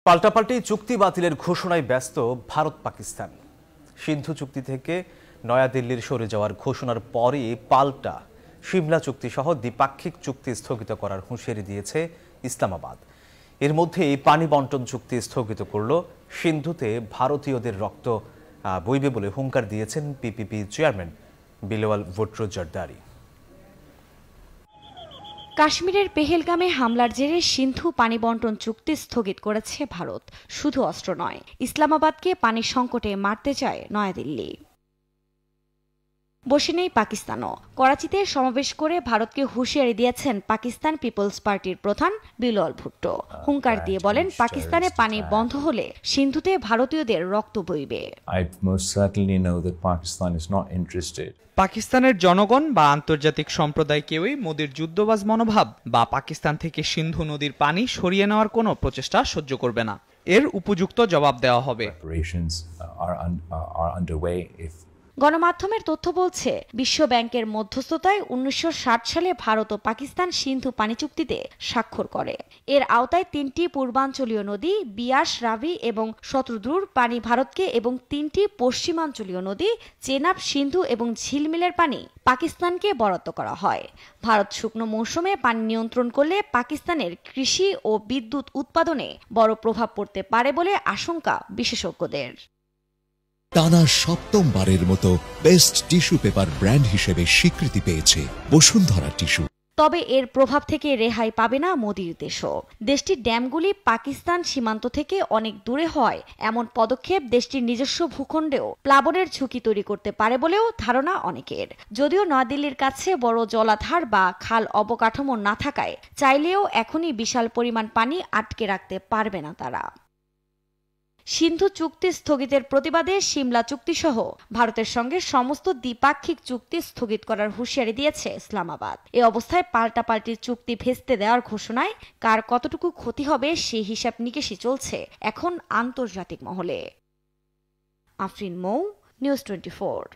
পাল্টাপাল্টি চুক্তি বাতিলের ঘোষণায় ব্যস্ত ভারত পাকিস্তান। সিন্ধু চুক্তি থেকে নয়াদিল্লির সরে যাওয়ার ঘোষণার পরই পাল্টা সিমলা চুক্তি সহ দ্বিপাক্ষিক চুক্তি স্থগিত করার হুঁশিয়ারি দিয়েছে ইসলামাবাদ। এর মধ্যেই পানি বন্টন চুক্তি স্থগিত করল। সিন্ধুতে ভারতীয়দের রক্ত বইবে বলে হুঙ্কার দিয়েছেন পিপিপি চেয়ারম্যান বিলওয়াল ভুট্টো জরদারি। কাশ্মীরের পেহেলগামে হামলার জেরে সিন্ধু পানি বন্টন চুক্তি স্থগিত করেছে ভারত। শুধু অস্ত্র নয়, ইসলামাবাদকে পানির সংকটে মারতে চায় নয়াদিল্লি। বসে নেই পাকিস্তানও। করাচিতে সমাবেশ করে ভারতকে হুঁশিয়ারি দিয়েছেন পাকিস্তান পিপলস পার্টির প্রধান বিলওয়াল ভুট্টো। হুঙ্কার দিয়ে বলেন, পাকিস্তানে পানি বন্ধ হলে সিন্ধুতে ভারতীয়দের রক্ত বইবে। পাকিস্তানের জনগণ বা আন্তর্জাতিক সম্প্রদায় কেউই মোদির যুদ্ধবাজ মনোভাব বা পাকিস্তান থেকে সিন্ধু নদীর পানি সরিয়ে নেওয়ার কোনো প্রচেষ্টা সহ্য করবে না। এর উপযুক্ত জবাব দেওয়া হবে। গণমাধ্যমের তথ্য বলছে, বিশ্ব ব্যাংকের মধ্যস্থতায় 1960 সালে ভারত ও পাকিস্তান সিন্ধু পানি চুক্তিতে স্বাক্ষর করে। এর আওতায় 3টি পূর্বাঞ্চলীয় নদী বিয়াস, রাভি এবং শত্রুদ্রুর পানি ভারতকে এবং 3টি পশ্চিমাঞ্চলীয় নদী চেনাব, সিন্ধু এবং ঝিলমিলের পানি পাকিস্তানকে বরাদ্দ করা হয়। ভারত শুকনো মৌসুমে পানি নিয়ন্ত্রণ করলে পাকিস্তানের কৃষি ও বিদ্যুৎ উৎপাদনে বড় প্রভাব পড়তে পারে বলে আশঙ্কা বিশেষজ্ঞদের। টানা সপ্তমবারের মতো বেস্ট টিস্যু পেপার ব্র্যান্ড হিসেবে স্বীকৃতি পেয়েছে বসুন্ধরা টিস্যু। তবে এর প্রভাব থেকে রেহাই পাবে না মোদির দেশও। দেশটির ড্যামগুলি পাকিস্তান সীমান্ত থেকে অনেক দূরে হয় এমন পদক্ষেপ দেশটির নিজস্ব ভূখণ্ডেও প্লাবনের ঝুঁকি তৈরি করতে পারে বলেও ধারণা অনেকের। যদিও নয়াদিল্লির কাছে বড় জলাধার বা খাল অবকাঠামো না থাকায় চাইলেও এখনই বিশাল পরিমাণ পানি আটকে রাখতে পারবে না তারা। সিন্ধু চুক্তি স্থগিতের প্রতিবাদে সিমলা চুক্তি সহ ভারতের সঙ্গে সমস্ত দ্বিপাক্ষিক চুক্তি স্থগিত করার হুঁশিয়ারি দিয়েছে ইসলামাবাদ। এ অবস্থায় পাল্টাপাল্টি চুক্তি ভেস্তে দেওয়ার ঘোষণায় কার কতটুকু ক্ষতি হবে সেই হিসাব নিকেশই চলছে এখন আন্তর্জাতিক মহলে। আফরিন মৌ, নিউজ 24।